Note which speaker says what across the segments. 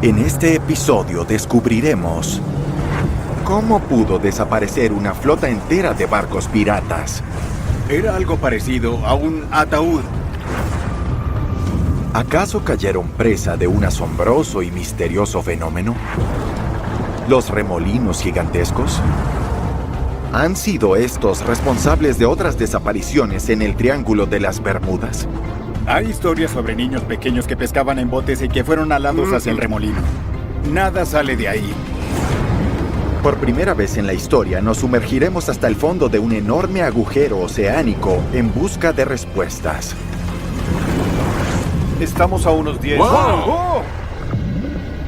Speaker 1: En este episodio descubriremos cómo pudo desaparecer una flota entera de barcos piratas.
Speaker 2: Era algo parecido a un ataúd.
Speaker 1: ¿Acaso cayeron presa de un asombroso y misterioso fenómeno? ¿Los remolinos gigantescos? ¿Han sido estos responsables de otras desapariciones en el Triángulo de las Bermudas?
Speaker 2: Hay historias sobre niños pequeños que pescaban en botes y que fueron alados hacia el remolino. Nada sale de ahí.
Speaker 1: Por primera vez en la historia nos sumergiremos hasta el fondo de un enorme agujero oceánico en busca de respuestas.
Speaker 3: Estamos a unos 10.
Speaker 2: ¡Wow!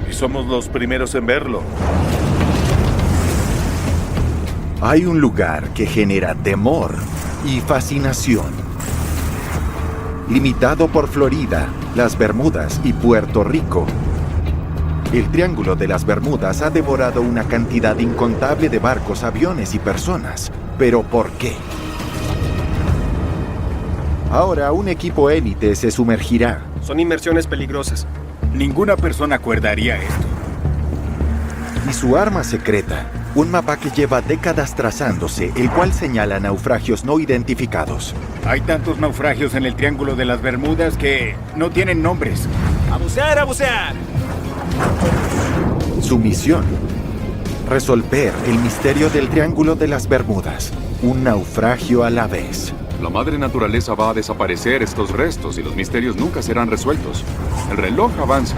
Speaker 3: Y somos los primeros en verlo.
Speaker 1: Hay un lugar que genera temor y fascinación. Limitado por Florida, las Bermudas y Puerto Rico, el Triángulo de las Bermudas ha devorado una cantidad incontable de barcos, aviones y personas. ¿Pero por qué? Ahora un equipo élite se sumergirá.
Speaker 4: Son inmersiones peligrosas.
Speaker 2: Ninguna persona acordaría esto.
Speaker 1: Y su arma secreta, un mapa que lleva décadas trazándose, el cual señala naufragios no identificados.
Speaker 2: Hay tantos naufragios en el Triángulo de las Bermudas que no tienen nombres.
Speaker 4: ¡A bucear, a bucear!
Speaker 1: Su misión: resolver el misterio del Triángulo de las Bermudas, un naufragio a la vez.
Speaker 5: La madre naturaleza va a desaparecer estos restos y los misterios nunca serán resueltos. El reloj avanza.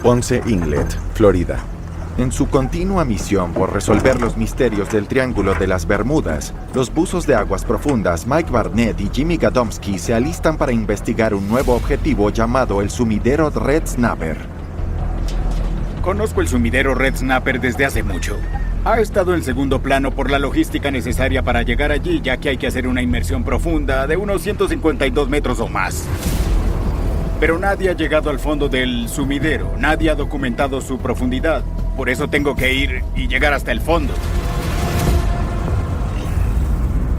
Speaker 1: Ponce Inlet, Florida. En su continua misión por resolver los misterios del Triángulo de las Bermudas, los buzos de aguas profundas Mike Barnett y Jimmy Gadomski se alistan para investigar un nuevo objetivo llamado el sumidero Red Snapper.
Speaker 2: Conozco el sumidero Red Snapper desde hace mucho. Ha estado en segundo plano por la logística necesaria para llegar allí, ya que hay que hacer una inmersión profunda de unos 152 metros o más. Pero nadie ha llegado al fondo del sumidero, nadie ha documentado su profundidad. Por eso tengo que ir y llegar hasta el fondo.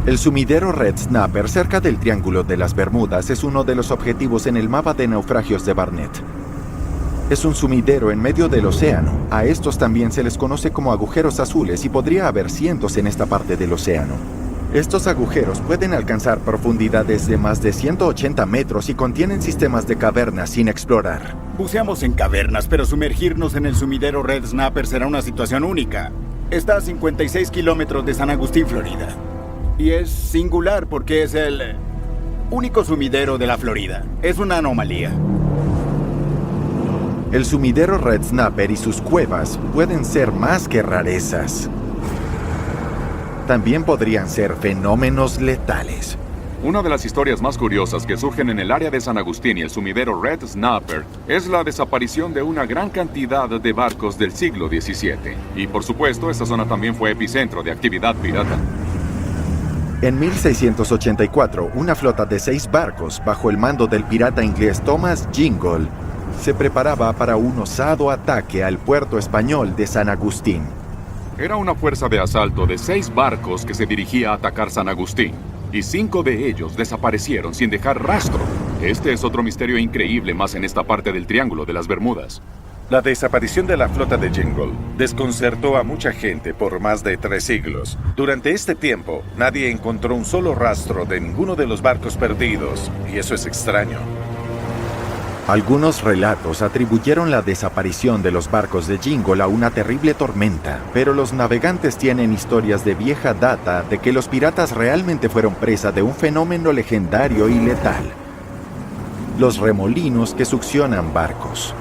Speaker 1: El sumidero Red Snapper cerca del Triángulo de las Bermudas es uno de los objetivos en el mapa de naufragios de Barnett. Es un sumidero en medio del océano. A estos también se les conoce como agujeros azules y podría haber cientos en esta parte del océano. Estos agujeros pueden alcanzar profundidades de más de 180 metros y contienen sistemas de cavernas sin explorar.
Speaker 2: Buceamos en cavernas, pero sumergirnos en el sumidero Red Snapper será una situación única. Está a 56 kilómetros de San Agustín, Florida. Y es singular porque es el único sumidero de la Florida. Es una anomalía.
Speaker 1: El sumidero Red Snapper y sus cuevas pueden ser más que rarezas. También podrían ser fenómenos letales.
Speaker 5: Una de las historias más curiosas que surgen en el área de San Agustín y el sumidero Red Snapper es la desaparición de una gran cantidad de barcos del siglo XVII. Y por supuesto, esta zona también fue epicentro de actividad pirata.
Speaker 1: En 1684, una flota de 6 barcos, bajo el mando del pirata inglés Thomas Jingle, se preparaba para un osado ataque al puerto español de San Agustín.
Speaker 5: Era una fuerza de asalto de 6 barcos que se dirigía a atacar San Agustín, y 5 de ellos desaparecieron sin dejar rastro. Este es otro misterio increíble más en esta parte del Triángulo de las Bermudas.
Speaker 3: La desaparición de la flota de Jingle desconcertó a mucha gente por más de 3 siglos. Durante este tiempo, nadie encontró un solo rastro de ninguno de los barcos perdidos, y eso es extraño.
Speaker 1: Algunos relatos atribuyeron la desaparición de los barcos de Jingle a una terrible tormenta, pero los navegantes tienen historias de vieja data de que los piratas realmente fueron presa de un fenómeno legendario y letal: los remolinos que succionan barcos.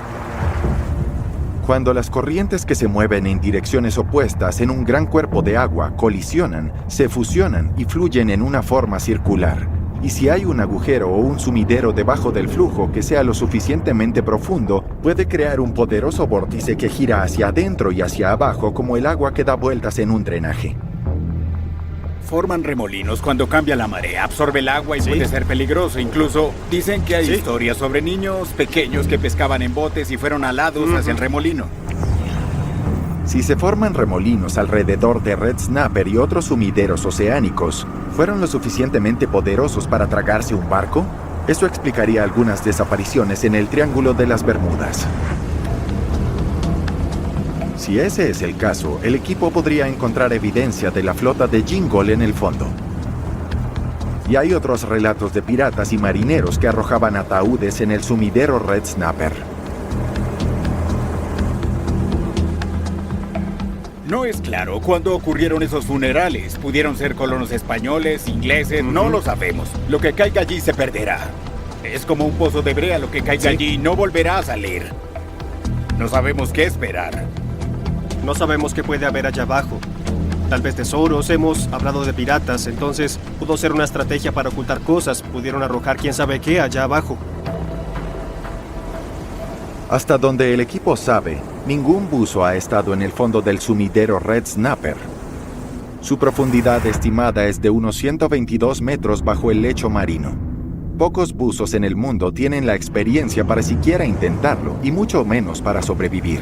Speaker 1: Cuando las corrientes que se mueven en direcciones opuestas en un gran cuerpo de agua colisionan, se fusionan y fluyen en una forma circular. Y si hay un agujero o un sumidero debajo del flujo que sea lo suficientemente profundo, puede crear un poderoso vórtice que gira hacia adentro y hacia abajo como el agua que da vueltas en un drenaje.
Speaker 2: Forman remolinos cuando cambia la marea, absorbe el agua y puede ser peligroso. Incluso dicen que hay historias sobre niños pequeños que pescaban en botes y fueron alados hacia el remolino.
Speaker 1: Si se forman remolinos alrededor de Red Snapper y otros sumideros oceánicos, ¿fueron lo suficientemente poderosos para tragarse un barco? Eso explicaría algunas desapariciones en el Triángulo de las Bermudas. Si ese es el caso, el equipo podría encontrar evidencia de la flota de Jingle en el fondo. Y hay otros relatos de piratas y marineros que arrojaban ataúdes en el sumidero Red Snapper.
Speaker 2: No es claro cuándo ocurrieron esos funerales. Pudieron ser colonos españoles, ingleses, no lo sabemos. Lo que caiga allí se perderá. Es como un pozo de brea, lo que caiga allí no volverá a salir. No sabemos qué esperar.
Speaker 4: No sabemos qué puede haber allá abajo. Tal vez tesoros, hemos hablado de piratas, entonces pudo ser una estrategia para ocultar cosas. Pudieron arrojar quién sabe qué allá abajo.
Speaker 1: Hasta donde el equipo sabe, ningún buzo ha estado en el fondo del sumidero Red Snapper. Su profundidad estimada es de unos 122 metros bajo el lecho marino. Pocos buzos en el mundo tienen la experiencia para siquiera intentarlo, y mucho menos para sobrevivir.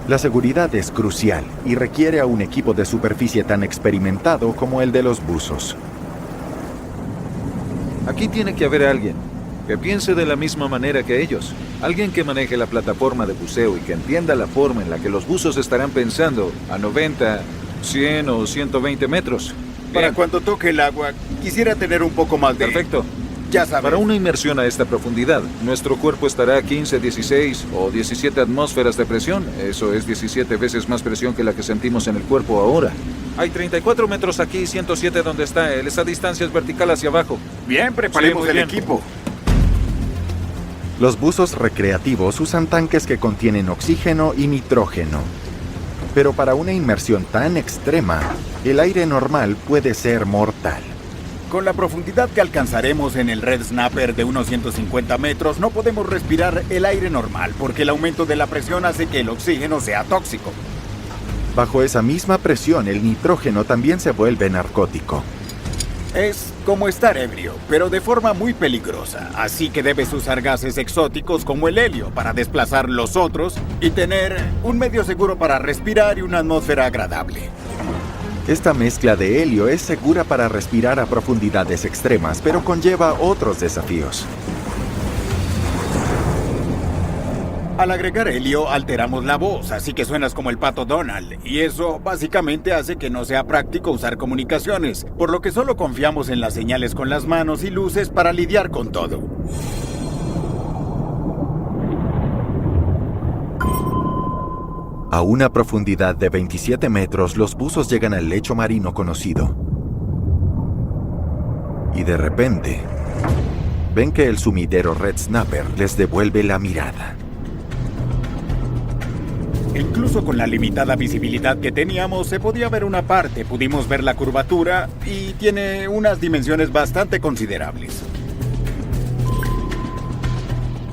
Speaker 1: La seguridad es crucial y requiere a un equipo de superficie tan experimentado como el de los buzos.
Speaker 6: Aquí tiene que haber alguien que piense de la misma manera que ellos. Alguien que maneje la plataforma de buceo y que entienda la forma en la que los buzos estarán pensando a 90, 100 o 120 metros.
Speaker 2: Para
Speaker 6: Bien.
Speaker 2: cuando toque el agua, quisiera tener un poco más de...
Speaker 6: Perfecto.
Speaker 2: Ya sabes.
Speaker 6: Para una inmersión a esta profundidad, nuestro cuerpo estará a 15, 16 o 17 atmósferas de presión. Eso es 17 veces más presión que la que sentimos en el cuerpo ahora. Hay 34 metros aquí y 107 donde está él. Esa distancia es vertical hacia abajo.
Speaker 2: Bien, preparemos
Speaker 6: Sí, muy
Speaker 2: el
Speaker 6: bien.
Speaker 2: equipo.
Speaker 1: Los buzos recreativos usan tanques que contienen oxígeno y nitrógeno. Pero para una inmersión tan extrema, el aire normal puede ser mortal.
Speaker 2: Con la profundidad que alcanzaremos en el Red Snapper de unos 150 metros, no podemos respirar el aire normal porque el aumento de la presión hace que el oxígeno sea tóxico.
Speaker 1: Bajo esa misma presión, el nitrógeno también se vuelve narcótico.
Speaker 2: Es como estar ebrio, pero de forma muy peligrosa. Así que debes usar gases exóticos como el helio para desplazar los otros y tener un medio seguro para respirar y una atmósfera agradable.
Speaker 1: Esta mezcla de helio es segura para respirar a profundidades extremas, pero conlleva otros desafíos.
Speaker 2: Al agregar helio, alteramos la voz, así que suenas como el pato Donald. Y eso básicamente hace que no sea práctico usar comunicaciones, por lo que solo confiamos en las señales con las manos y luces para lidiar con todo.
Speaker 1: A una profundidad de 27 metros, los buzos llegan al lecho marino conocido. Y de repente, ven que el sumidero Red Snapper les devuelve la mirada.
Speaker 2: Incluso con la limitada visibilidad que teníamos, se podía ver una parte, pudimos ver la curvatura y tiene unas dimensiones bastante considerables.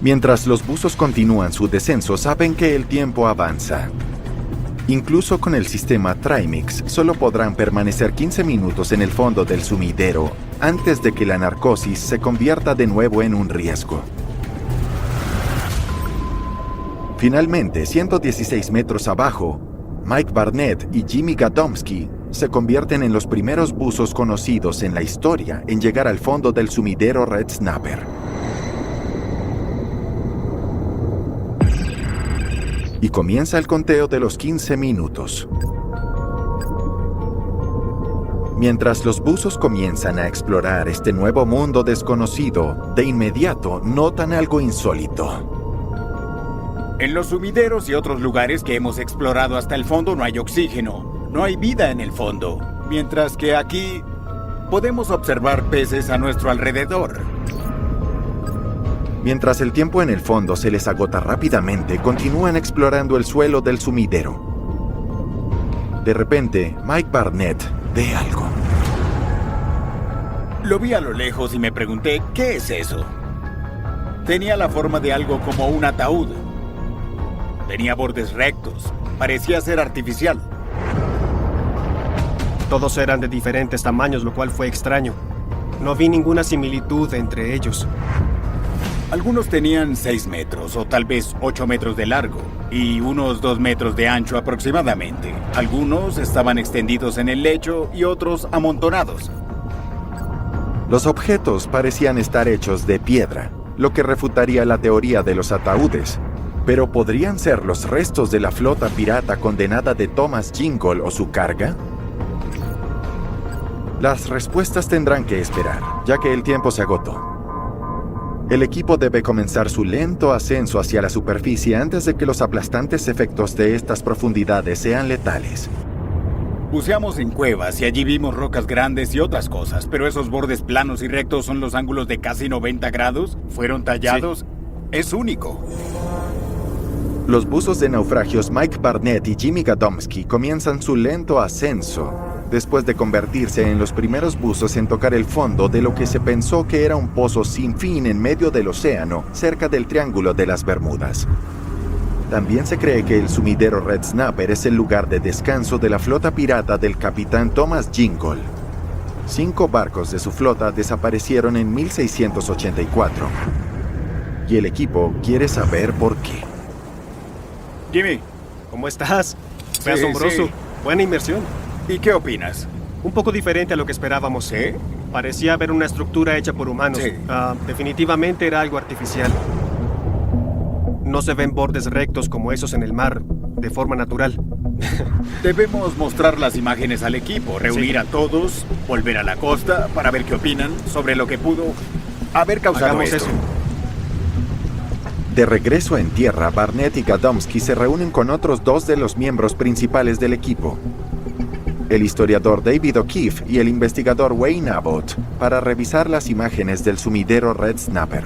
Speaker 1: Mientras los buzos continúan su descenso, saben que el tiempo avanza. Incluso con el sistema Trimix, solo podrán permanecer 15 minutos en el fondo del sumidero antes de que la narcosis se convierta de nuevo en un riesgo. Finalmente, 116 metros abajo, Mike Barnett y Jimmy Gadomski se convierten en los primeros buzos conocidos en la historia en llegar al fondo del sumidero Red Snapper. Y comienza el conteo de los 15 minutos. Mientras los buzos comienzan a explorar este nuevo mundo desconocido, de inmediato notan algo insólito.
Speaker 2: En los sumideros y otros lugares que hemos explorado hasta el fondo no hay oxígeno, no hay vida en el fondo, mientras que aquí podemos observar peces a nuestro alrededor.
Speaker 1: Mientras el tiempo en el fondo se les agota rápidamente, continúan explorando el suelo del sumidero. De repente, Mike Barnett ve algo.
Speaker 2: Lo vi a lo lejos y me pregunté, ¿qué es eso? Tenía la forma de algo como un ataúd. Tenía bordes rectos, parecía ser artificial.
Speaker 4: Todos eran de diferentes tamaños, lo cual fue extraño. No vi ninguna similitud entre ellos.
Speaker 2: Algunos tenían 6 metros o tal vez 8 metros de largo. y unos 2 metros de ancho aproximadamente. Algunos estaban extendidos en el lecho y otros amontonados.
Speaker 1: Los objetos parecían estar hechos de piedra, lo que refutaría la teoría de los ataúdes. ¿Pero podrían ser los restos de la flota pirata condenada de Thomas Jingle o su carga? Las respuestas tendrán que esperar, ya que el tiempo se agotó. El equipo debe comenzar su lento ascenso hacia la superficie antes de que los aplastantes efectos de estas profundidades sean letales.
Speaker 2: Buceamos en cuevas y allí vimos rocas grandes y otras cosas, pero esos bordes planos y rectos son los ángulos de casi 90 grados. Fueron tallados. Sí. Es único.
Speaker 1: Los buzos de naufragios Mike Barnett y Jimmy Gadomski comienzan su lento ascenso, después de convertirse en los primeros buzos en tocar el fondo de lo que se pensó que era un pozo sin fin en medio del océano, cerca del Triángulo de las Bermudas. También se cree que el sumidero Red Snapper es el lugar de descanso de la flota pirata del capitán Thomas Jingle. 5 barcos de su flota desaparecieron en 1684. Y el equipo quiere saber por qué.
Speaker 2: Jimmy,
Speaker 4: ¿Cómo estás? Fue
Speaker 2: Sí,
Speaker 4: asombroso.
Speaker 2: sí.
Speaker 4: Buena inversión.
Speaker 2: ¿y qué opinas?
Speaker 4: Un poco diferente a lo que esperábamos.
Speaker 2: ¿Sí?
Speaker 4: Parecía haber una estructura hecha por humanos.
Speaker 2: Sí.
Speaker 4: Definitivamente era algo artificial. No se ven bordes rectos como esos en el mar, de forma natural.
Speaker 2: Debemos mostrar las imágenes al equipo, reunir a todos, volver a la costa para ver qué opinan sobre lo que pudo haber causado
Speaker 4: Hagamos
Speaker 2: esto.
Speaker 4: eso.
Speaker 1: De regreso en tierra, Barnett y Gadomski se reúnen con otros 2 de los miembros principales del equipo, el historiador David O'Keefe y el investigador Wayne Abbott, para revisar las imágenes del sumidero Red Snapper.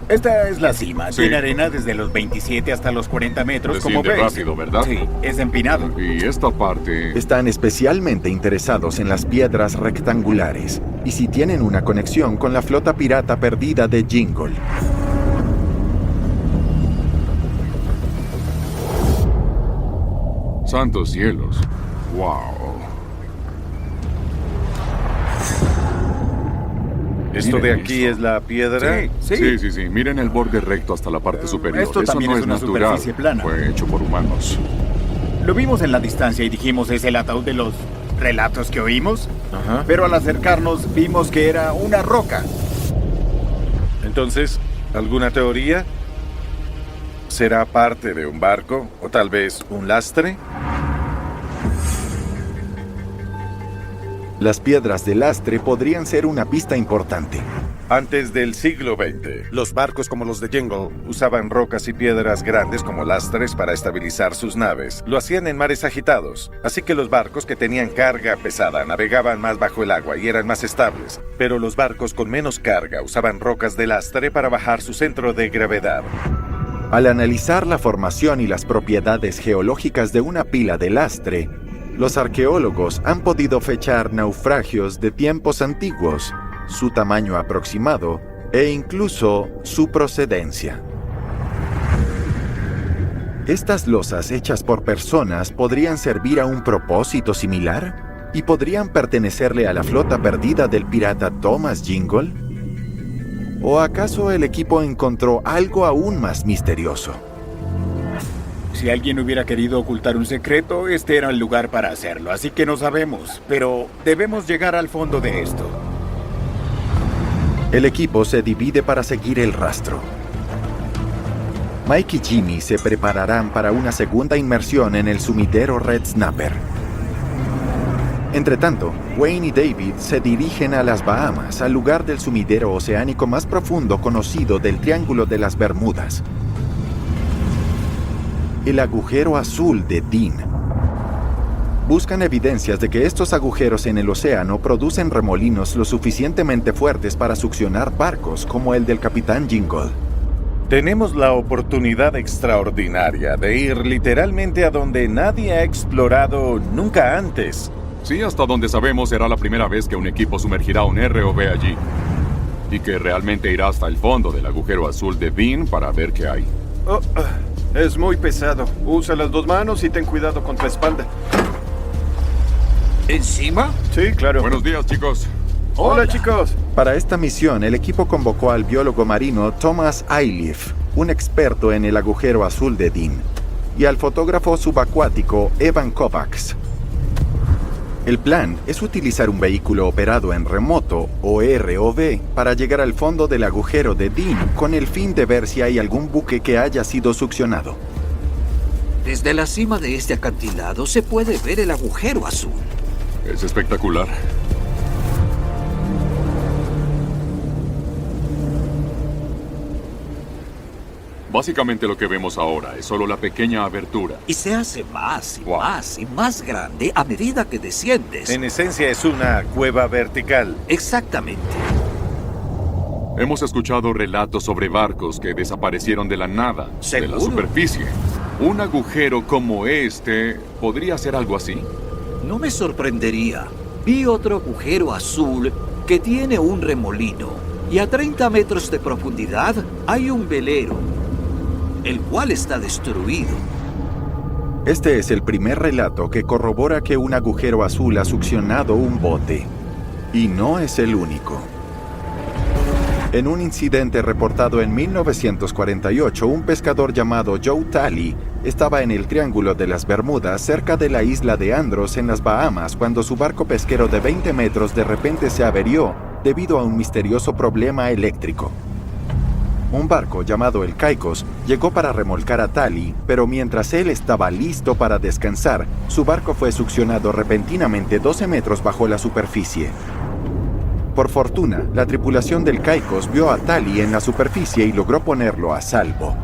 Speaker 2: Esta es la cima.
Speaker 5: Sí.
Speaker 2: Tiene arena desde los 27 hasta los 40 metros, como
Speaker 5: Desciende
Speaker 2: veis.
Speaker 5: rápido, ¿verdad?
Speaker 2: Sí, es empinado.
Speaker 5: Y esta parte...
Speaker 1: Están especialmente interesados en las piedras rectangulares y si tienen una conexión con la flota pirata perdida de Jingle.
Speaker 5: Santos cielos. ¡Wow!
Speaker 3: ¿Esto de
Speaker 5: Miren
Speaker 3: aquí
Speaker 5: eso.
Speaker 3: es la piedra?
Speaker 2: Sí.
Speaker 5: Sí. Miren el borde recto hasta la parte superior.
Speaker 2: esto
Speaker 5: Eso
Speaker 2: también
Speaker 5: no
Speaker 2: es
Speaker 5: es
Speaker 2: una
Speaker 5: natural.
Speaker 2: superficie plana.
Speaker 5: Fue hecho por humanos.
Speaker 2: Lo vimos en la distancia y dijimos es el ataúd de los relatos que oímos,
Speaker 3: Ajá.
Speaker 2: pero al acercarnos vimos que era una roca.
Speaker 3: Entonces, ¿alguna teoría? ¿Será parte de un barco? ¿O tal vez un lastre?
Speaker 1: Las piedras de lastre podrían ser una pista importante.
Speaker 3: Antes del siglo XX, los barcos como los de Jingle usaban rocas y piedras grandes como lastres para estabilizar sus naves. Lo hacían en mares agitados, así que los barcos que tenían carga pesada navegaban más bajo el agua y eran más estables. Pero los barcos con menos carga usaban rocas de lastre para bajar su centro de gravedad.
Speaker 1: Al analizar la formación y las propiedades geológicas de una pila de lastre, los arqueólogos han podido fechar naufragios de tiempos antiguos, su tamaño aproximado e incluso su procedencia. ¿Estas losas hechas por personas podrían servir a un propósito similar? ¿Y podrían pertenecerle a la flota perdida del pirata Thomas Jingle? ¿O acaso el equipo encontró algo aún más misterioso?
Speaker 2: Si alguien hubiera querido ocultar un secreto, este era el lugar para hacerlo, así que no sabemos, pero debemos llegar al fondo de esto.
Speaker 1: El equipo se divide para seguir el rastro. Mike y Jimmy se prepararán para una segunda inmersión en el sumidero Red Snapper. Entretanto, Wayne y David se dirigen a las Bahamas, al lugar del sumidero oceánico más profundo conocido del Triángulo de las Bermudas. El agujero azul de Dean. Buscan evidencias de que estos agujeros en el océano producen remolinos lo suficientemente fuertes para succionar barcos como el del capitán Jingle.
Speaker 3: Tenemos la oportunidad extraordinaria de ir literalmente a donde nadie ha explorado nunca antes.
Speaker 5: Sí, hasta donde sabemos será la primera vez que un equipo sumergirá un ROV allí. Y que realmente irá hasta el fondo del agujero azul de Dean para ver qué hay.
Speaker 4: Es muy pesado. Usa las 2 manos y ten cuidado con tu espalda.
Speaker 7: ¿Encima?
Speaker 4: Sí, claro.
Speaker 5: Buenos días, chicos.
Speaker 4: Hola, chicos.
Speaker 1: Para esta misión, el equipo convocó al biólogo marino Thomas Iliff, un experto en el agujero azul de Dean, y al fotógrafo subacuático Evan Kovacs. El plan es utilizar un vehículo operado en remoto, o ROV, para llegar al fondo del agujero de Dean con el fin de ver si hay algún buque que haya sido succionado.
Speaker 7: Desde la cima de este acantilado se puede ver el agujero azul.
Speaker 5: Es espectacular. Básicamente lo que vemos ahora es solo la pequeña abertura.
Speaker 7: Y se hace más y
Speaker 5: Wow.
Speaker 7: más y más grande a medida que desciendes.
Speaker 3: En esencia es una cueva vertical.
Speaker 7: Exactamente.
Speaker 5: Hemos escuchado relatos sobre barcos que desaparecieron de la nada, de la
Speaker 7: ¿Seguro?
Speaker 5: superficie. Un agujero como este podría ser algo así.
Speaker 7: No me sorprendería. Vi otro agujero azul que tiene un remolino. Y a 30 metros de profundidad hay un velero, el cual está destruido.
Speaker 1: Este es el primer relato que corrobora que un agujero azul ha succionado un bote. Y no es el único. En un incidente reportado en 1948, un pescador llamado Joe Talley estaba en el Triángulo de las Bermudas, cerca de la isla de Andros, en las Bahamas, cuando su barco pesquero de 20 metros de repente se averió debido a un misterioso problema eléctrico. Un barco llamado el Caicos llegó para remolcar a Talley, pero mientras él estaba listo para descansar, su barco fue succionado repentinamente 12 metros bajo la superficie. Por fortuna, la tripulación del Caicos vio a Talley en la superficie y logró ponerlo a salvo.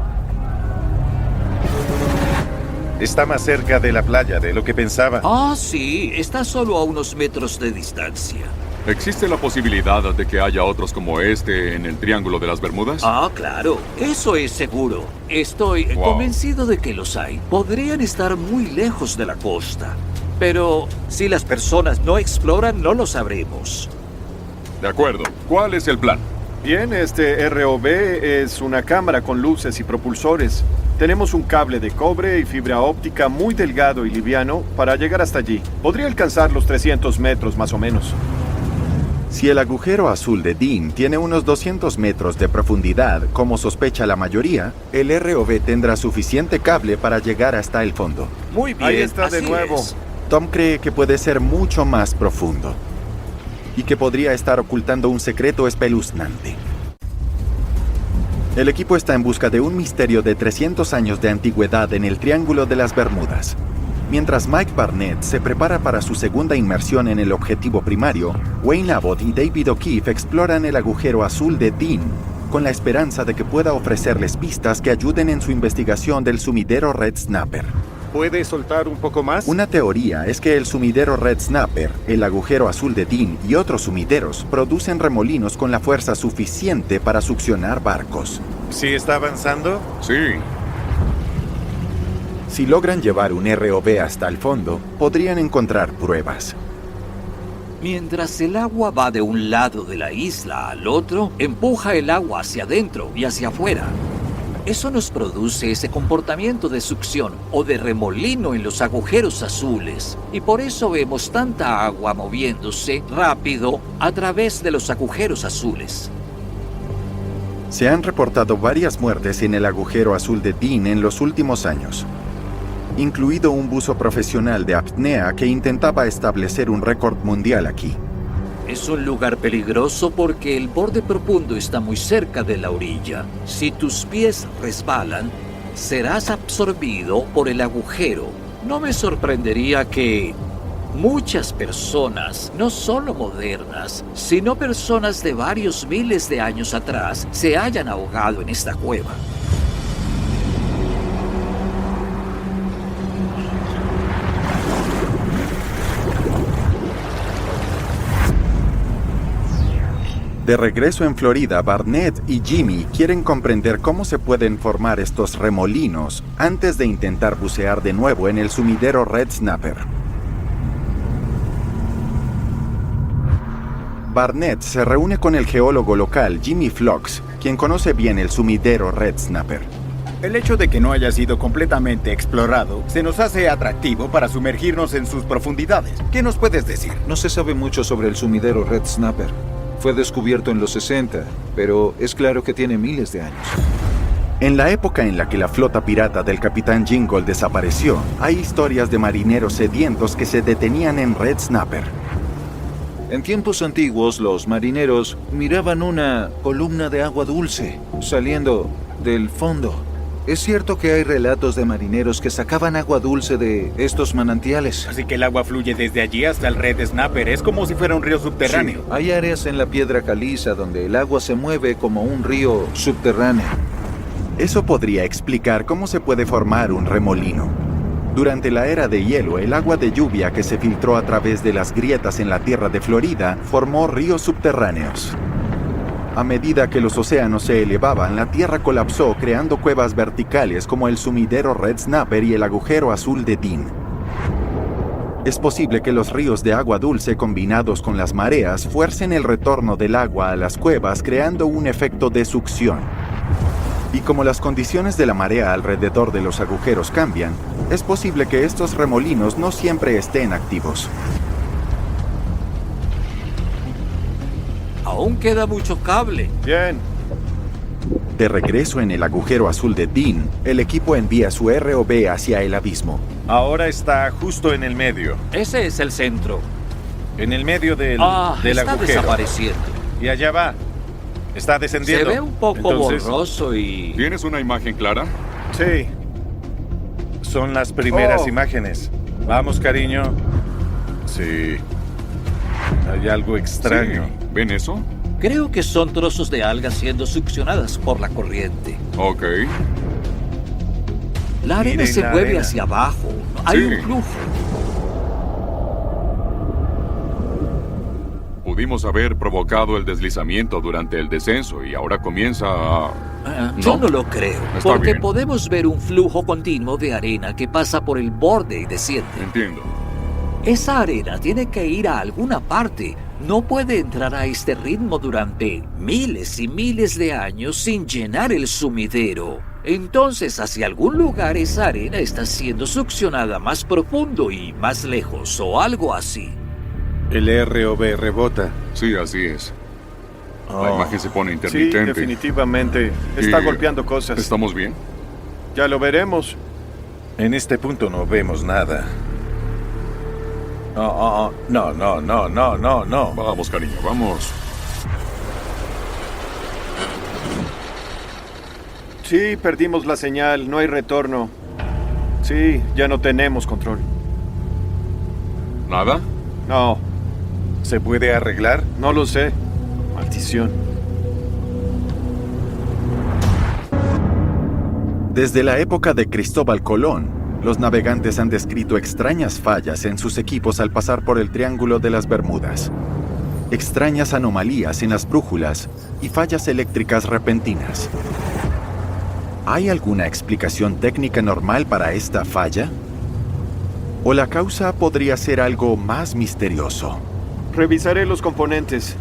Speaker 3: Está más cerca de la playa de lo que pensaba.
Speaker 7: Ah, sí, está solo a unos metros de distancia.
Speaker 5: ¿Existe la posibilidad de que haya otros como este en el Triángulo de las Bermudas?
Speaker 7: Ah, claro, eso es seguro. Estoy
Speaker 5: Wow.
Speaker 7: convencido de que los hay. Podrían estar muy lejos de la costa. Pero si las personas no exploran, no lo sabremos.
Speaker 5: De acuerdo. ¿Cuál es el plan?
Speaker 4: Bien, este ROV es una cámara con luces y propulsores. Tenemos un cable de cobre y fibra óptica muy delgado y liviano para llegar hasta allí. Podría alcanzar los 300 metros más o menos.
Speaker 1: Si el agujero azul de Dean tiene unos 200 metros de profundidad, como sospecha la mayoría, el ROV tendrá suficiente cable para llegar hasta el fondo.
Speaker 7: Muy bien,
Speaker 4: Ahí está de
Speaker 7: así
Speaker 4: nuevo.
Speaker 7: es.
Speaker 1: Tom cree que puede ser mucho más profundo y que podría estar ocultando un secreto espeluznante. El equipo está en busca de un misterio de 300 años de antigüedad en el Triángulo de las Bermudas. Mientras Mike Barnett se prepara para su segunda inmersión en el objetivo primario, Wayne Abbott y David O'Keefe exploran el agujero azul de Dean, con la esperanza de que pueda ofrecerles pistas que ayuden en su investigación del sumidero Red Snapper.
Speaker 4: ¿Puede soltar un poco más?
Speaker 1: Una teoría es que el sumidero Red Snapper, el agujero azul de Dean y otros sumideros producen remolinos con la fuerza suficiente para succionar barcos.
Speaker 3: ¿Sí está avanzando?
Speaker 5: Sí.
Speaker 1: Si logran llevar un ROV hasta el fondo, podrían encontrar pruebas.
Speaker 7: Mientras el agua va de un lado de la isla al otro, empuja el agua hacia adentro y hacia afuera. Eso nos produce ese comportamiento de succión o de remolino en los agujeros azules. Y por eso vemos tanta agua moviéndose rápido a través de los agujeros azules.
Speaker 1: Se han reportado varias muertes en el agujero azul de Dean en los últimos años, incluido un buzo profesional de apnea que intentaba establecer un récord mundial aquí.
Speaker 7: Es un lugar peligroso porque el borde profundo está muy cerca de la orilla. Si tus pies resbalan, serás absorbido por el agujero. No me sorprendería que muchas personas, no solo modernas, sino personas de varios miles de años atrás, se hayan ahogado en esta cueva.
Speaker 1: De regreso en Florida, Barnett y Jimmy quieren comprender cómo se pueden formar estos remolinos antes de intentar bucear de nuevo en el sumidero Red Snapper. Barnett se reúne con el geólogo local Jimmy Flox, quien conoce bien el sumidero Red Snapper.
Speaker 2: El hecho de que no haya sido completamente explorado se nos hace atractivo para sumergirnos en sus profundidades. ¿Qué nos puedes decir?
Speaker 6: No se sabe mucho sobre el sumidero Red Snapper. Fue descubierto en los 60, pero es claro que tiene miles de años.
Speaker 1: En la época en la que la flota pirata del Capitán Jingle desapareció, hay historias de marineros sedientos que se detenían en Red Snapper.
Speaker 6: En tiempos antiguos, los marineros miraban una columna de agua dulce saliendo del fondo. Es cierto que hay relatos de marineros que sacaban agua dulce de estos manantiales.
Speaker 2: Así que el agua fluye desde allí hasta el Red Snapper. Es como si fuera un río subterráneo.
Speaker 6: Sí, hay áreas en la piedra caliza donde el agua se mueve como un río subterráneo.
Speaker 1: Eso podría explicar cómo se puede formar un remolino. Durante la era de hielo, el agua de lluvia que se filtró a través de las grietas en la tierra de Florida formó ríos subterráneos. A medida que los océanos se elevaban, la tierra colapsó creando cuevas verticales como el sumidero Red Snapper y el agujero azul de Dean. Es posible que los ríos de agua dulce combinados con las mareas fuercen el retorno del agua a las cuevas creando un efecto de succión. Y como las condiciones de la marea alrededor de los agujeros cambian, es posible que estos remolinos no siempre estén activos.
Speaker 7: Aún queda mucho cable.
Speaker 4: Bien.
Speaker 1: De regreso en el agujero azul de Dean, el equipo envía su ROV hacia el abismo.
Speaker 3: Ahora está justo en el medio.
Speaker 7: Ese es el centro.
Speaker 3: En el medio del
Speaker 7: Está
Speaker 3: agujero.
Speaker 7: desapareciendo.
Speaker 3: Y allá va. Está
Speaker 7: Se
Speaker 3: descendiendo.
Speaker 7: ve un poco
Speaker 3: Entonces,
Speaker 7: borroso y...
Speaker 5: ¿Tienes una imagen clara?
Speaker 4: Sí.
Speaker 3: son las primeras
Speaker 4: Oh.
Speaker 3: imágenes. Vamos, cariño. Sí. Hay algo extraño.
Speaker 5: Sí. ¿Ven eso?
Speaker 7: Creo que son trozos de algas siendo succionadas por la corriente.
Speaker 5: Ok.
Speaker 7: La arena
Speaker 3: Miren
Speaker 7: se
Speaker 3: la
Speaker 7: mueve
Speaker 3: arena.
Speaker 7: hacia abajo. Hay
Speaker 5: Sí.
Speaker 7: un flujo.
Speaker 5: Pudimos haber provocado el deslizamiento durante el descenso y ahora comienza a...
Speaker 7: Yo
Speaker 5: No.
Speaker 7: no lo creo,
Speaker 5: Está
Speaker 7: porque
Speaker 5: bien.
Speaker 7: podemos ver un flujo continuo de arena que pasa por el borde y desciende.
Speaker 5: Entiendo.
Speaker 7: Esa arena tiene que ir a alguna parte. No puede entrar a este ritmo durante miles y miles de años sin llenar el sumidero. Entonces, hacia algún lugar esa arena está siendo succionada más profundo y más lejos, o algo así.
Speaker 3: El ROV rebota.
Speaker 5: Sí, así es. La
Speaker 3: Oh.
Speaker 5: imagen se pone
Speaker 4: Sí,
Speaker 5: intermitente.
Speaker 4: definitivamente. Está
Speaker 5: Y-
Speaker 4: golpeando cosas.
Speaker 5: ¿Estamos bien?
Speaker 4: Ya lo veremos.
Speaker 3: En este punto no vemos nada. No.
Speaker 5: Vamos, cariño, vamos.
Speaker 4: Sí, perdimos la señal. No hay retorno. Sí, ya no tenemos control.
Speaker 5: ¿Nada?
Speaker 4: No,
Speaker 3: ¿Se puede arreglar?
Speaker 4: no lo sé. Maldición.
Speaker 1: Desde la época de Cristóbal Colón, los navegantes han descrito extrañas fallas en sus equipos al pasar por el Triángulo de las Bermudas. Extrañas anomalías en las brújulas y fallas eléctricas repentinas. ¿Hay alguna explicación técnica normal para esta falla? ¿O la causa podría ser algo más misterioso?
Speaker 4: Revisaré los componentes.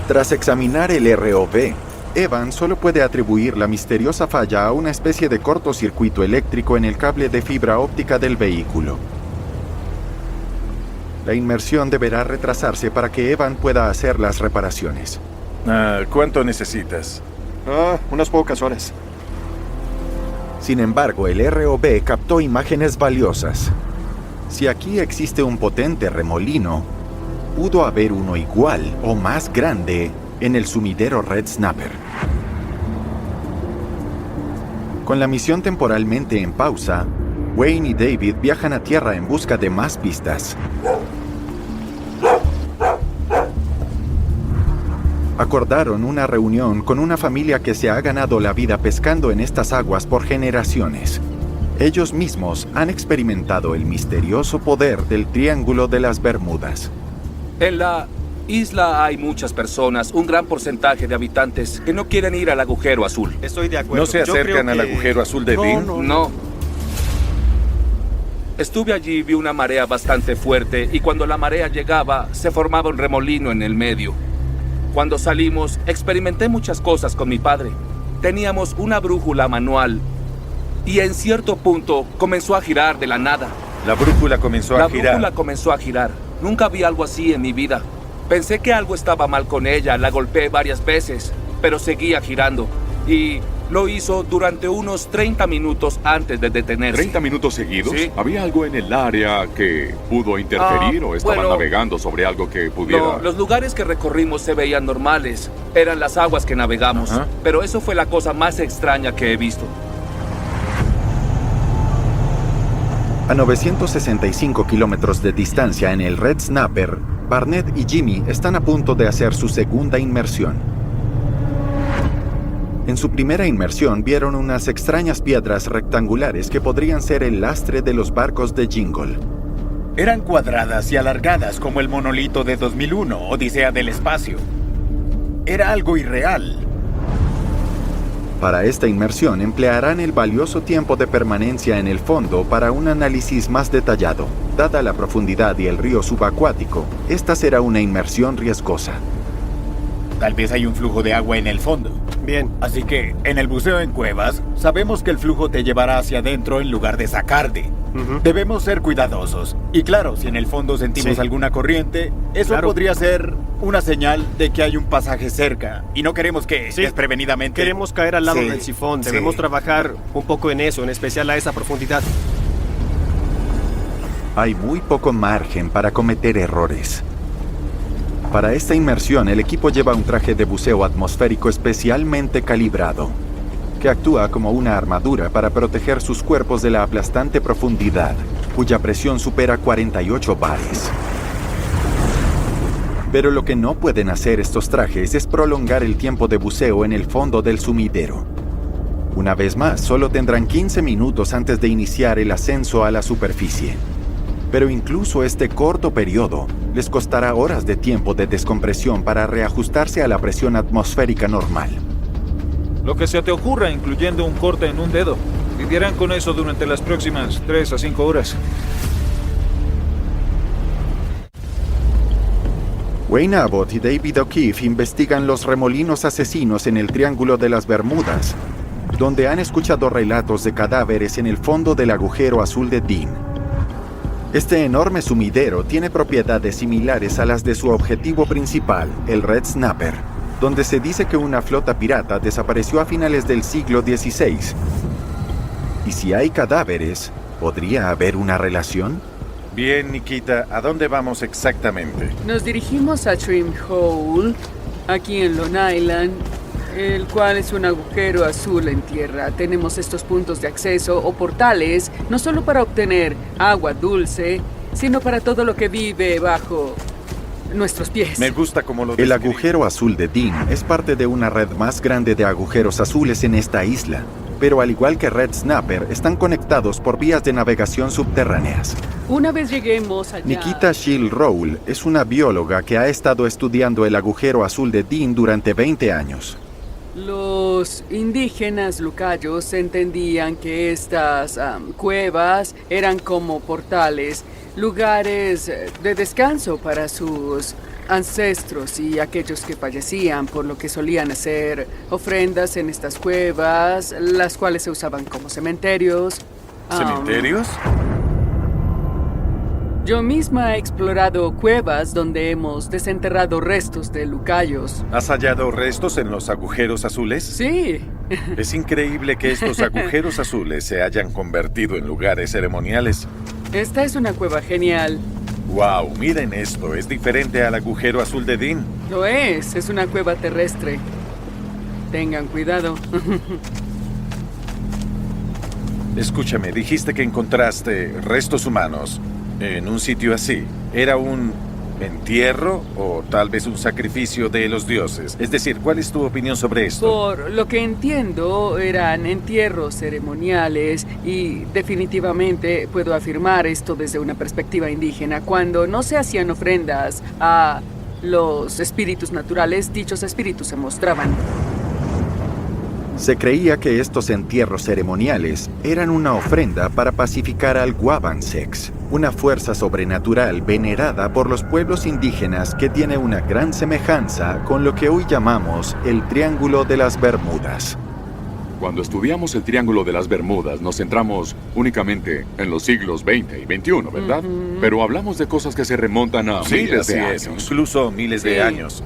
Speaker 1: Tras examinar el ROV, Evan solo puede atribuir la misteriosa falla a una especie de cortocircuito eléctrico en el cable de fibra óptica del vehículo. La inmersión deberá retrasarse para que Evan pueda hacer las reparaciones.
Speaker 3: ¿Cuánto necesitas?
Speaker 4: Unas pocas horas.
Speaker 1: Sin embargo, el ROV captó imágenes valiosas. Si aquí existe un potente remolino, pudo haber uno igual o más grande en el sumidero Red Snapper. Con la misión temporalmente en pausa, Wayne y David viajan a tierra en busca de más pistas. Acordaron una reunión con una familia que se ha ganado la vida pescando en estas aguas por generaciones. Ellos mismos han experimentado el misterioso poder del Triángulo de las Bermudas.
Speaker 8: En la isla hay muchas personas, un gran porcentaje de habitantes que no quieren ir al agujero azul.
Speaker 9: Estoy de acuerdo.
Speaker 3: ¿No se
Speaker 9: Yo
Speaker 3: acercan
Speaker 9: creo
Speaker 3: al
Speaker 9: que-
Speaker 3: agujero azul de Dean?
Speaker 8: No. Estuve allí y vi una marea bastante fuerte y cuando la marea llegaba se formaba un remolino en el medio. Cuando salimos experimenté muchas cosas con mi padre. Teníamos una brújula manual y en cierto punto comenzó a girar de la nada.
Speaker 3: La brújula comenzó
Speaker 8: La
Speaker 3: a girar.
Speaker 8: brújula comenzó a girar. Nunca vi algo así en mi vida. Pensé que algo estaba mal con ella, la golpeé varias veces, pero seguía girando. y lo hizo durante unos 30 minutos antes de detenerse.
Speaker 5: ¿30 minutos seguidos?
Speaker 8: Sí.
Speaker 5: ¿Había algo en el área que pudo interferir o estaban
Speaker 8: bueno,
Speaker 5: navegando sobre algo que pudiera...?
Speaker 8: Los lugares que recorrimos se veían normales. Eran las aguas que navegamos.
Speaker 3: Ajá.
Speaker 8: Pero eso fue la cosa más extraña que he visto.
Speaker 1: A 965 kilómetros de distancia en el Red Snapper, Barnett y Jimmy están a punto de hacer su segunda inmersión. En su primera inmersión vieron unas extrañas piedras rectangulares que podrían ser el lastre de los barcos de Jingle.
Speaker 2: Eran cuadradas y alargadas como el monolito de 2001, Odisea del Espacio. Era algo irreal.
Speaker 1: Para esta inmersión emplearán el valioso tiempo de permanencia en el fondo para un análisis más detallado. Dada la profundidad y el río subacuático, esta será una inmersión riesgosa.
Speaker 2: Tal vez hay un flujo de agua en el fondo.
Speaker 4: Bien.
Speaker 2: Así que, en el buceo en cuevas, sabemos que el flujo te llevará hacia adentro en lugar de sacarte. Debemos ser cuidadosos. Y claro, si en el fondo sentimos
Speaker 4: Sí.
Speaker 2: alguna corriente, eso
Speaker 4: Claro.
Speaker 2: podría ser una señal de que hay un pasaje cerca. Y no queremos que
Speaker 9: Sí.
Speaker 2: desprevenidamente...
Speaker 9: Queremos caer al lado
Speaker 2: Sí,
Speaker 9: del sifón.
Speaker 2: sí.
Speaker 9: Debemos trabajar un poco en eso, en especial a esa profundidad.
Speaker 1: Hay muy poco margen para cometer errores. Para esta inmersión, el equipo lleva un traje de buceo atmosférico especialmente calibrado, que actúa como una armadura para proteger sus cuerpos de la aplastante profundidad, cuya presión supera 48 bares. Pero lo que no pueden hacer estos trajes es prolongar el tiempo de buceo en el fondo del sumidero. Una vez más, solo tendrán 15 minutos antes de iniciar el ascenso a la superficie. Pero incluso este corto periodo les costará horas de tiempo de descompresión para reajustarse a la presión atmosférica normal.
Speaker 6: Lo que se te ocurra, incluyendo un corte en un dedo. Lidiarán con eso durante las próximas 3 a 5 horas.
Speaker 1: Wayne Abbott y David O'Keefe investigan los remolinos asesinos en el Triángulo de las Bermudas, donde han escuchado relatos de cadáveres en el fondo del agujero azul de Dean. Este enorme sumidero tiene propiedades similares a las de su objetivo principal, el Red Snapper, donde se dice que una flota pirata desapareció a finales del siglo XVI. Y si hay cadáveres, ¿podría haber una relación?
Speaker 3: Bien, Nikita, ¿a dónde vamos exactamente?
Speaker 10: Nos dirigimos a Trim Hole, aquí en Long Island, el cual es un agujero azul en tierra. Tenemos estos puntos de acceso o portales, no solo para obtener agua dulce, sino para todo lo que vive bajo nuestros pies.
Speaker 3: Me gusta cómo lo
Speaker 1: El
Speaker 3: describes.
Speaker 1: agujero azul de Dean es parte de una red más grande de agujeros azules en esta isla, pero al igual que Red Snapper, están conectados por vías de navegación subterráneas.
Speaker 10: Una vez lleguemos allá...
Speaker 1: Nikita Shield Rowell es una bióloga que ha estado estudiando el agujero azul de Dean durante 20 años.
Speaker 10: Los indígenas lucayos entendían que estas cuevas eran como portales, lugares de descanso para sus ancestros y aquellos que fallecían, por lo que solían hacer ofrendas en estas cuevas, las cuales se usaban como cementerios.
Speaker 3: ¿Cementerios?
Speaker 10: Yo misma he explorado cuevas donde hemos desenterrado restos de lucayos.
Speaker 3: ¿Has hallado restos en los agujeros azules?
Speaker 10: Sí.
Speaker 3: Es increíble que estos agujeros azules se hayan convertido en lugares ceremoniales.
Speaker 10: Esta es una cueva genial.
Speaker 3: ¡Wow! Miren esto, es diferente al agujero azul de Dean.
Speaker 10: Lo es una cueva terrestre. Tengan cuidado.
Speaker 3: Escúchame, dijiste que encontraste restos humanos en un sitio así. ¿Era un entierro o tal vez un sacrificio de los dioses? Es decir, ¿cuál es tu opinión sobre esto?
Speaker 10: Por lo que entiendo, eran entierros ceremoniales y definitivamente puedo afirmar esto desde una perspectiva indígena. Cuando no se hacían ofrendas a los espíritus naturales, dichos espíritus se mostraban.
Speaker 1: Se creía que estos entierros ceremoniales eran una ofrenda para pacificar al Wabansex, una fuerza sobrenatural venerada por los pueblos indígenas que tiene una gran semejanza con lo que hoy llamamos el Triángulo de las Bermudas.
Speaker 5: Cuando estudiamos el Triángulo de las Bermudas, nos centramos únicamente en los siglos XX y XXI, ¿verdad? Pero hablamos de cosas que se remontan a
Speaker 3: Sí,
Speaker 5: miles
Speaker 3: así
Speaker 5: de
Speaker 3: es,
Speaker 5: años.
Speaker 3: incluso miles de
Speaker 10: Sí.
Speaker 3: años.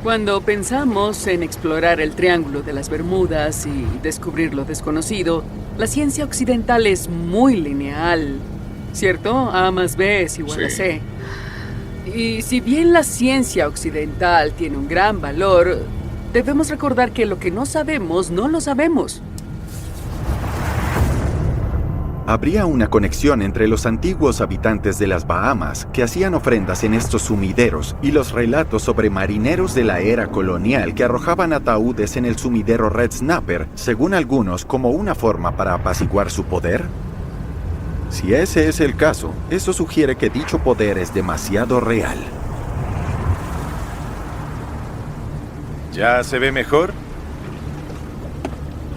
Speaker 10: Cuando pensamos en explorar el Triángulo de las Bermudas y descubrir lo desconocido, la ciencia occidental es muy lineal, ¿cierto? A más B es igual a
Speaker 5: Sí.
Speaker 10: C. Y si bien la ciencia occidental tiene un gran valor, debemos recordar que lo que no sabemos, no lo sabemos.
Speaker 1: Habría una conexión entre los antiguos habitantes de las Bahamas que hacían ofrendas en estos sumideros y los relatos sobre marineros de la era colonial que arrojaban ataúdes en el sumidero Red Snapper, según algunos, como una forma para apaciguar su poder. Si ese es el caso, eso sugiere que dicho poder es demasiado real.
Speaker 3: ¿Ya se ve mejor?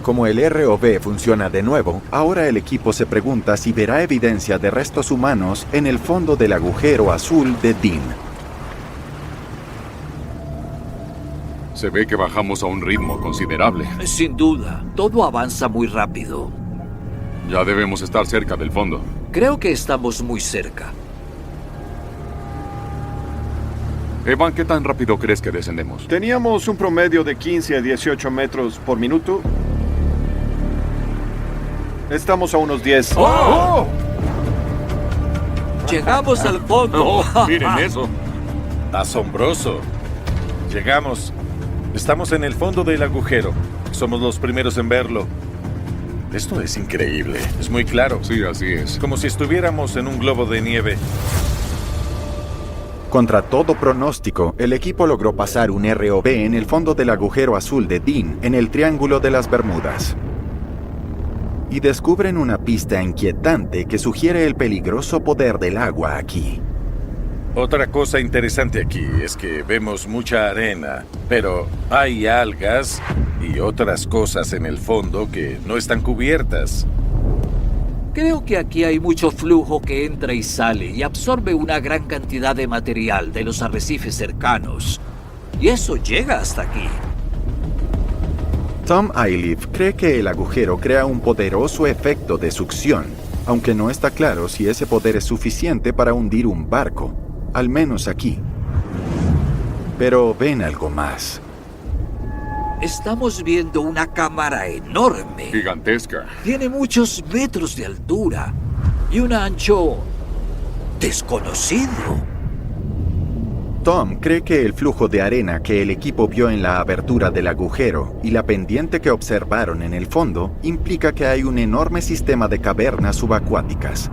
Speaker 1: Como el ROV funciona de nuevo, ahora el equipo se pregunta si verá evidencia de restos humanos en el fondo del agujero azul de Dean.
Speaker 5: Se ve que bajamos a un ritmo considerable.
Speaker 7: Sin duda, todo avanza muy rápido.
Speaker 5: Ya debemos estar cerca del fondo.
Speaker 7: Creo que estamos muy cerca.
Speaker 5: Evan, ¿qué tan rápido crees que descendemos?
Speaker 4: Teníamos un promedio de 15 a 18 metros por minuto. Estamos a unos 10.
Speaker 5: ¡Oh!
Speaker 7: Llegamos al fondo.
Speaker 5: ¡Oh! Miren eso.
Speaker 3: Asombroso. Llegamos. Estamos en el fondo del agujero. Somos los primeros en verlo. Esto es increíble. Es muy claro.
Speaker 5: Sí, así es.
Speaker 3: Como si estuviéramos en un globo de nieve.
Speaker 1: Contra todo pronóstico, el equipo logró pasar un ROV en el fondo del agujero azul de Dean en el Triángulo de las Bermudas. Y descubren una pista inquietante que sugiere el peligroso poder del agua aquí.
Speaker 3: Otra cosa interesante aquí es que vemos mucha arena, pero hay algas y otras cosas en el fondo que no están cubiertas.
Speaker 7: Creo que aquí hay mucho flujo que entra y sale y absorbe una gran cantidad de material de los arrecifes cercanos. Y eso llega hasta aquí.
Speaker 1: Tom Iliff cree que el agujero crea un poderoso efecto de succión, aunque no está claro si ese poder es suficiente para hundir un barco, al menos aquí. Pero ven algo más.
Speaker 7: Estamos viendo una cámara enorme.
Speaker 5: Gigantesca.
Speaker 7: Tiene muchos metros de altura y un ancho desconocido.
Speaker 1: Tom cree que el flujo de arena que el equipo vio en la abertura del agujero y la pendiente que observaron en el fondo implica que hay un enorme sistema de cavernas subacuáticas.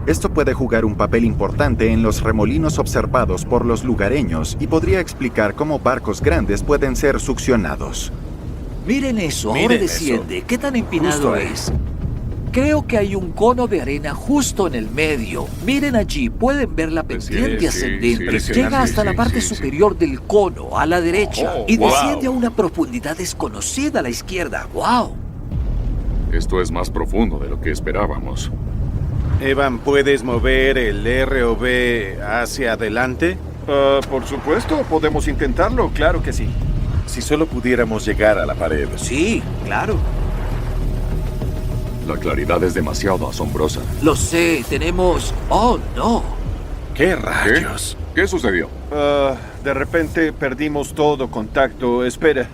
Speaker 1: Esto puede jugar un papel importante en los remolinos observados por los lugareños y podría explicar cómo barcos grandes pueden ser succionados.
Speaker 7: Miren eso,
Speaker 3: Miren
Speaker 7: ahora
Speaker 3: eso.
Speaker 7: desciende. ¿Qué tan empinado
Speaker 3: Justo ahí.
Speaker 7: es? Creo que hay un cono de arena justo en el medio. Miren allí, pueden ver la pendiente
Speaker 5: sí,
Speaker 7: ascendente.
Speaker 5: sí,
Speaker 7: Llega hasta
Speaker 5: sí,
Speaker 7: la parte
Speaker 5: sí.
Speaker 7: superior del cono, a la derecha,
Speaker 3: Oh,
Speaker 7: y
Speaker 3: wow.
Speaker 7: desciende a una profundidad desconocida a la izquierda. ¡Wow!
Speaker 5: Esto es más profundo de lo que esperábamos.
Speaker 11: Evan, ¿puedes mover el ROV hacia adelante?
Speaker 4: Por supuesto, podemos intentarlo, claro que sí.
Speaker 3: Si solo pudiéramos llegar a la pared.
Speaker 7: Sí, claro.
Speaker 5: La claridad es demasiado asombrosa.
Speaker 7: Lo sé, tenemos... ¡Oh, no!
Speaker 3: ¿Qué
Speaker 5: ¿Qué?
Speaker 3: rayos?
Speaker 5: ¿Qué sucedió?
Speaker 4: De repente perdimos todo contacto. Espera.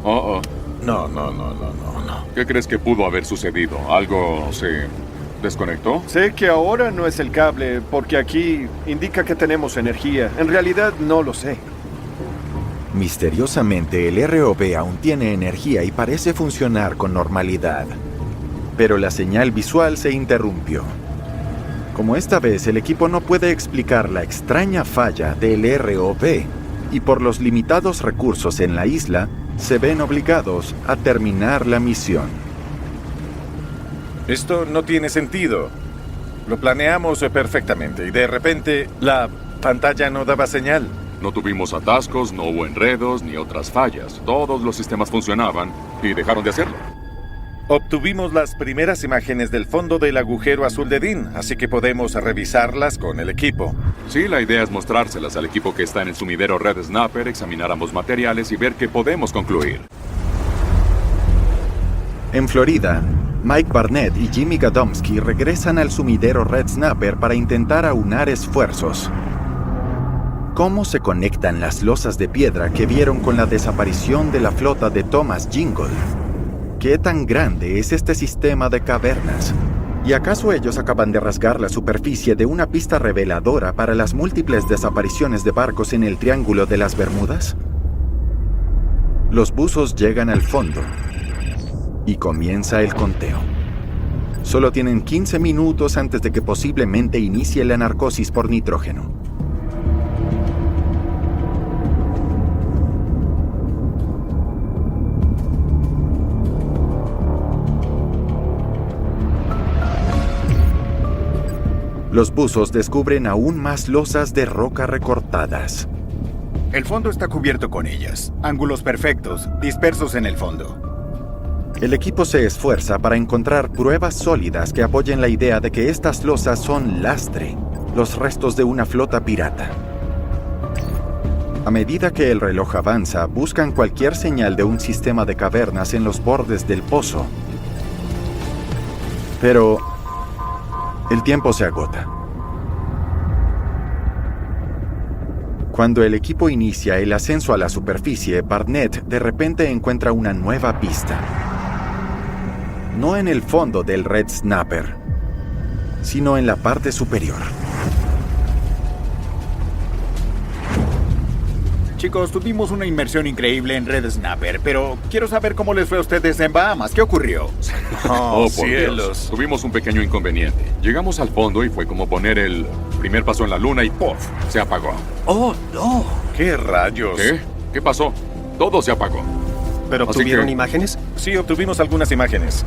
Speaker 5: Oh, oh.
Speaker 3: No.
Speaker 5: ¿Qué crees que pudo haber sucedido? ¿Algo se desconectó?
Speaker 4: Sé que ahora no es el cable, porque aquí indica que tenemos energía. En realidad no lo sé.
Speaker 1: Misteriosamente, el ROV aún tiene energía y parece funcionar con normalidad. Pero la señal visual se interrumpió. Como esta vez el equipo no puede explicar la extraña falla del ROV, y por los limitados recursos en la isla, se ven obligados a terminar la misión.
Speaker 3: Esto no tiene sentido. Lo planeamos perfectamente y de repente la pantalla no daba señal.
Speaker 5: No tuvimos atascos, no hubo enredos ni otras fallas. Todos los sistemas funcionaban y dejaron de hacerlo.
Speaker 3: Obtuvimos las primeras imágenes del fondo del agujero azul de Dean, así que podemos revisarlas con el equipo.
Speaker 5: Sí, la idea es mostrárselas al equipo que está en el sumidero Red Snapper, examinar ambos materiales y ver qué podemos concluir.
Speaker 1: En Florida, Mike Barnett y Jimmy Gadomski regresan al sumidero Red Snapper para intentar aunar esfuerzos. ¿Cómo se conectan las losas de piedra que vieron con la desaparición de la flota de Thomas Jingle? ¿Qué tan grande es este sistema de cavernas? ¿Y acaso ellos acaban de rasgar la superficie de una pista reveladora para las múltiples desapariciones de barcos en el Triángulo de las Bermudas? Los buzos llegan al fondo y comienza el conteo. Solo tienen 15 minutos antes de que posiblemente inicie la narcosis por nitrógeno. Los buzos descubren aún más losas de roca recortadas.
Speaker 2: El fondo está cubierto con ellas. Ángulos perfectos, dispersos en el fondo.
Speaker 1: El equipo se esfuerza para encontrar pruebas sólidas que apoyen la idea de que estas losas son lastre, los restos de una flota pirata. A medida que el reloj avanza, buscan cualquier señal de un sistema de cavernas en los bordes del pozo. Pero el tiempo se agota. Cuando el equipo inicia el ascenso a la superficie, Barnett de repente encuentra una nueva pista. No en el fondo del Red Snapper, sino en la parte superior.
Speaker 2: Chicos, tuvimos una inmersión increíble en Red Snapper, pero quiero saber cómo les fue a ustedes en Bahamas. ¿Qué ocurrió?
Speaker 5: Oh, por Dios. Tuvimos un pequeño inconveniente. Llegamos al fondo y fue como poner el primer paso en la luna y ¡puff! Se apagó.
Speaker 7: ¡Oh, no!
Speaker 3: ¿Qué rayos?
Speaker 5: ¿Qué? ¿Qué pasó? Todo se apagó.
Speaker 9: ¿Pero
Speaker 5: Así
Speaker 9: obtuvieron
Speaker 5: que-
Speaker 9: imágenes?
Speaker 3: Sí, obtuvimos algunas imágenes.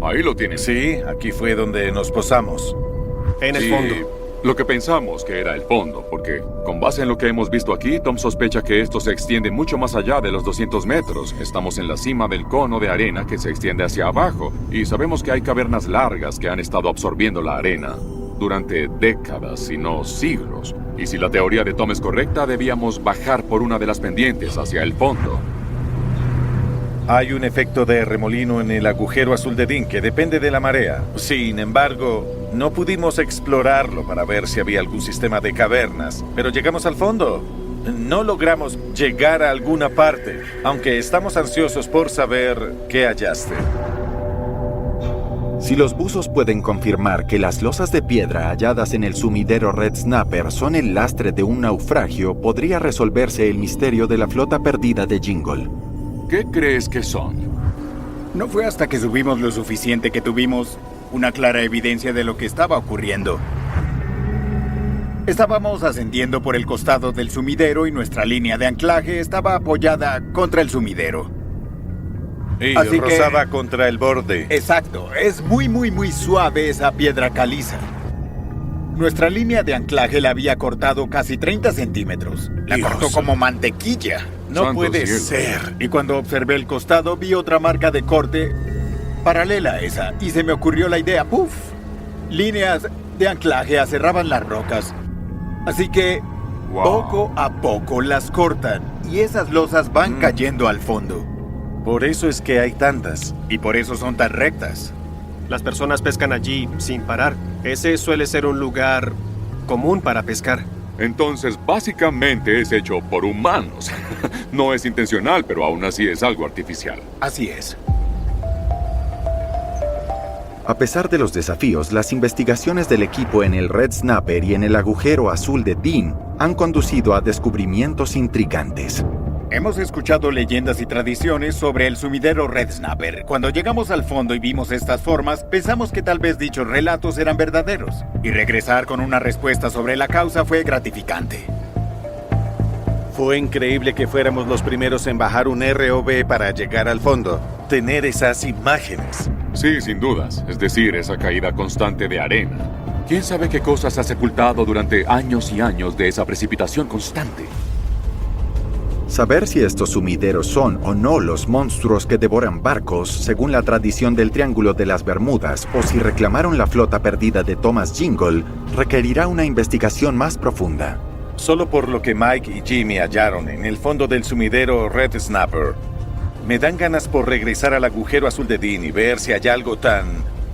Speaker 5: Ahí lo tienen.
Speaker 3: Sí, aquí fue donde nos posamos.
Speaker 9: En el
Speaker 5: Sí,
Speaker 9: fondo.
Speaker 5: lo que pensamos que era el fondo, porque con base en lo que hemos visto aquí, Tom sospecha que esto se extiende mucho más allá de los 200 metros. Estamos en la cima del cono de arena que se extiende hacia abajo, y sabemos que hay cavernas largas que han estado absorbiendo la arena durante décadas, si no siglos. Y si la teoría de Tom es correcta, debíamos bajar por una de las pendientes hacia el fondo.
Speaker 3: Hay un efecto de remolino en el agujero azul de Dean que depende de la marea. Sin embargo, no pudimos explorarlo para ver si había algún sistema de cavernas, pero llegamos al fondo. No logramos llegar a alguna parte, aunque estamos ansiosos por saber qué hallaste.
Speaker 1: Si los buzos pueden confirmar que las losas de piedra halladas en el sumidero Red Snapper son el lastre de un naufragio, podría resolverse el misterio de la flota perdida de Jingle.
Speaker 5: ¿Qué crees que son?
Speaker 2: No fue hasta que subimos lo suficiente que tuvimos una clara evidencia de lo que estaba ocurriendo. Estábamos ascendiendo por el costado del sumidero y nuestra línea de anclaje estaba apoyada contra el sumidero.
Speaker 3: Y
Speaker 2: Así que-
Speaker 3: rozaba contra el borde.
Speaker 2: Exacto, es muy suave esa piedra caliza. Nuestra línea de anclaje la había cortado casi 30 centímetros. La
Speaker 3: Dios.
Speaker 2: cortó como mantequilla.
Speaker 3: No
Speaker 5: Santo
Speaker 3: puede
Speaker 5: cielo.
Speaker 3: ser.
Speaker 2: Y cuando observé el costado vi otra marca de corte paralela a esa y se me ocurrió la idea, ¡puf! Líneas de anclaje aserraban las rocas. Así que
Speaker 5: Wow.
Speaker 2: poco a poco las cortan y esas losas van cayendo al fondo.
Speaker 3: Por eso es que hay tantas.
Speaker 2: Y por eso son tan rectas.
Speaker 9: Las personas pescan allí sin parar. Ese suele ser un lugar común para pescar.
Speaker 5: Entonces, básicamente es hecho por humanos. No es intencional, pero aún así es algo artificial.
Speaker 2: Así es.
Speaker 1: A pesar de los desafíos, las investigaciones del equipo en el Red Snapper y en el agujero azul de Dean han conducido a descubrimientos intrigantes.
Speaker 2: Hemos escuchado leyendas y tradiciones sobre el sumidero Red Snapper. Cuando llegamos al fondo y vimos estas formas, pensamos que tal vez dichos relatos eran verdaderos. Y regresar con una respuesta sobre la causa fue gratificante.
Speaker 11: Fue increíble que fuéramos los primeros en bajar un ROV para llegar al fondo.
Speaker 3: Tener esas imágenes.
Speaker 5: Sí, sin dudas. Es decir, esa caída constante de arena. ¿Quién sabe qué cosas ha sepultado durante años y años de esa precipitación constante?
Speaker 1: Saber si estos sumideros son o no los monstruos que devoran barcos, según la tradición del Triángulo de las Bermudas, o si reclamaron la flota perdida de Thomas Jingle, requerirá una investigación más profunda.
Speaker 3: Solo por lo que Mike y Jimmy hallaron en el fondo del sumidero Red Snapper, me dan ganas por regresar al agujero azul de Dean y ver si hay algo tan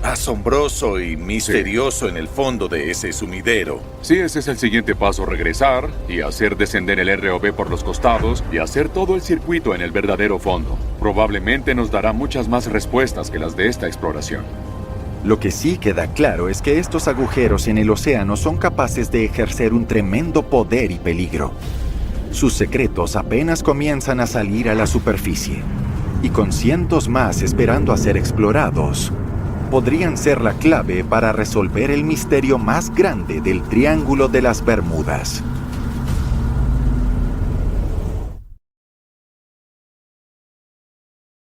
Speaker 3: asombroso y misterioso en el fondo de ese sumidero.
Speaker 5: Sí, ese es el siguiente paso, regresar y hacer descender el ROV por los costados y hacer todo el circuito en el verdadero fondo. Probablemente nos dará muchas más respuestas que las de esta exploración.
Speaker 1: Lo que sí queda claro es que estos agujeros en el océano son capaces de ejercer un tremendo poder y peligro. Sus secretos apenas comienzan a salir a la superficie, y con cientos más esperando a ser explorados, podrían ser la clave para resolver el misterio más grande del Triángulo de las Bermudas.